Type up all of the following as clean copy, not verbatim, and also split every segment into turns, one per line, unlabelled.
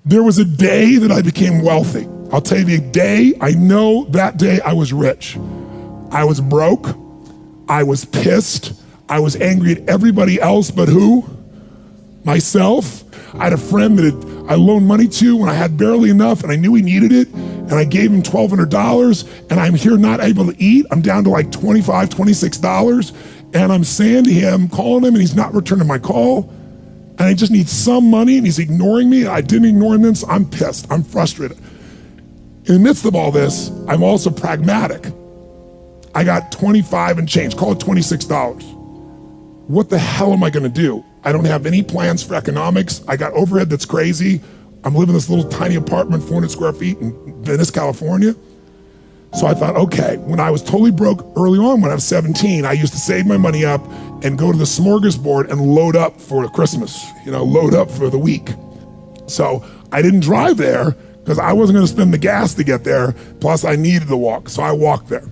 There was a day that I became wealthy. I'll tell you the day, I know that day I was rich. I was broke, I was pissed, I was angry at everybody else but who? Myself. I had a friend that I loaned money to when I had barely enough and I knew he needed it, and I gave him $1,200, and I'm here not able to eat. I'm down to like $25, $26, and I'm saying to him, calling him, and he's not returning my call, and I just need some money, and he's ignoring me. I didn't ignore him then, so I'm pissed, I'm frustrated. In the midst of all this, I'm also pragmatic. I got 25 and change, call it $26. What the hell am I gonna do? I don't have any plans for economics. I got overhead that's crazy. I'm living in this little tiny apartment, 400 square feet in Venice, California. So I thought, okay, when I was totally broke early on, when I was 17, I used to save my money up and go to the smorgasbord and load up for Christmas, load up for the week. So I didn't drive there because I wasn't gonna spend the gas to get there, plus I needed to walk, so I walked there.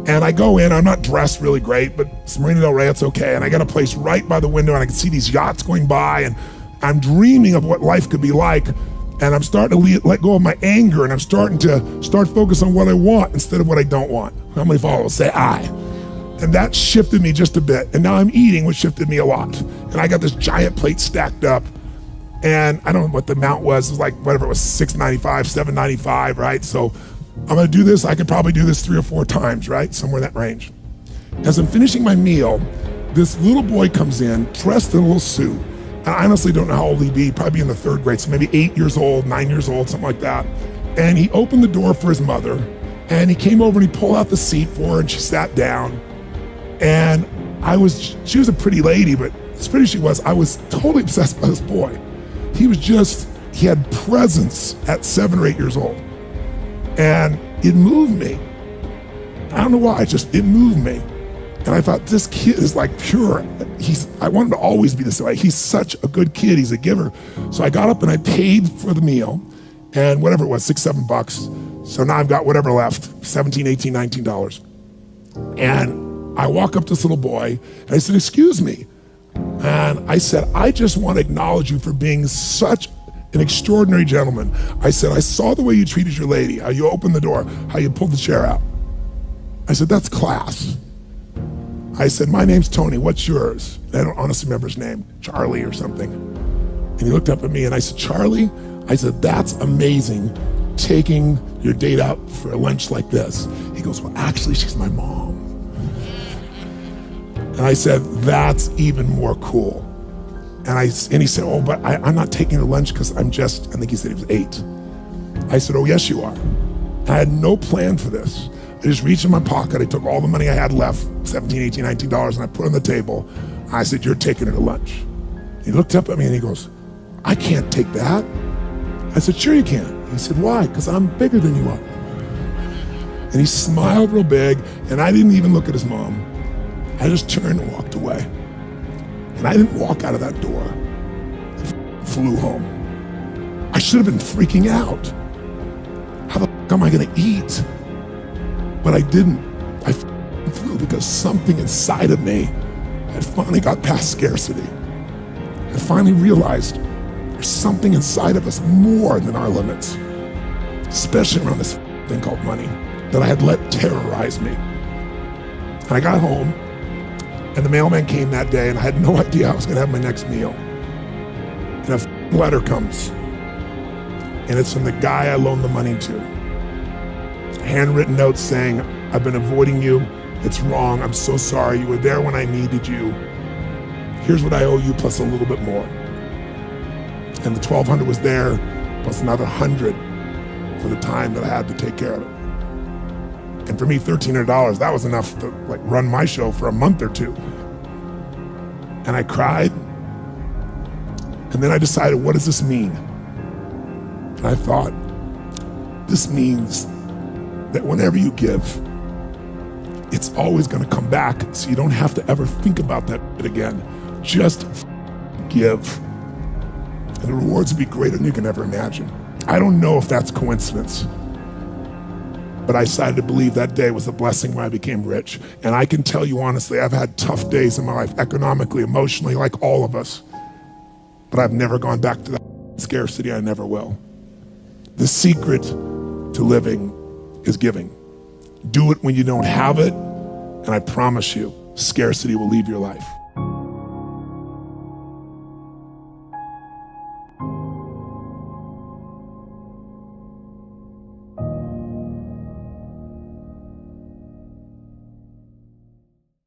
And I go in, I'm not dressed really great, but it's Marina Del Rey, it's okay. And I got a place right by the window and I can see these yachts going by, and I'm dreaming of what life could be like. And I'm starting to let go of my anger, and I'm starting to focus on what I want instead of what I don't want. How many followers say I? And that shifted me just a bit. And now I'm eating, which shifted me a lot. And I got this giant plate stacked up, and I don't know what the amount was. It was like, whatever, it was $6.95, $7.95, right? So I'm gonna do this, I could probably do this 3 or 4 times, right? Somewhere in that range. As I'm finishing my meal, this little boy comes in, dressed in a little suit. I honestly don't know how old he'd be, probably in the 3rd grade, so maybe 8 years old, 9 years old, something like that. And he opened the door for his mother, and he came over and he pulled out the seat for her, and she sat down. And she was a pretty lady, but as pretty as she was, I was totally obsessed by this boy. He had presence at 7 or 8 years old. And it moved me. I don't know why, it moved me. And I thought, this kid is like pure. I want him to always be this way. He's such a good kid, he's a giver. So I got up and I paid for the meal, and whatever it was, $6, $7. So now I've got whatever left, $17, $18, $19. And I walk up to this little boy, and I said, excuse me. And I said, I just want to acknowledge you for being such an extraordinary gentleman. I said, I saw the way you treated your lady, how you opened the door, how you pulled the chair out. I said, that's class. I said, my name's Tony, what's yours? And I don't honestly remember his name, Charlie or something. And he looked up at me and I said, Charlie? I said, that's amazing, taking your date out for a lunch like this. He goes, well, actually, she's my mom. And I said, that's even more cool. And he said, oh, but I'm not taking her lunch because I think he said he was 8. I said, oh, yes, you are. I had no plan for this. I just reached in my pocket, I took all the money I had left, $17, $18, $19, and I put it on the table. I said, you're taking her to lunch. He looked up at me and he goes, I can't take that. I said, sure you can. He said, why? Because I'm bigger than you are. And he smiled real big, and I didn't even look at his mom. I just turned and walked away. And I didn't walk out of that door. I flew home. I should have been freaking out. How the fuck am I gonna eat? But I didn't. I flew because something inside of me had finally got past scarcity. I finally realized there's something inside of us more than our limits, especially around this thing called money that I had let terrorize me. And I got home, and the mailman came that day, and I had no idea how I was gonna have my next meal. And a letter comes, and it's from the guy I loaned the money to. Handwritten notes saying, I've been avoiding you, it's wrong, I'm so sorry, you were there when I needed you. Here's what I owe you plus a little bit more. And the $1,200 was there, plus another $100 for the time that I had to take care of it. And for me, $1,300, that was enough to run my show for a month or 2. And I cried, and then I decided, what does this mean? And I thought, this means that whenever you give, it's always gonna come back, so you don't have to ever think about that again. Just give, and the rewards will be greater than you can ever imagine. I don't know if that's coincidence, but I decided to believe that day was a blessing when I became rich. And I can tell you honestly, I've had tough days in my life, economically, emotionally, like all of us, but I've never gone back to that Scarcity, I never will. The secret to living is giving. Do it when you don't have it, and I promise you, scarcity will leave your life.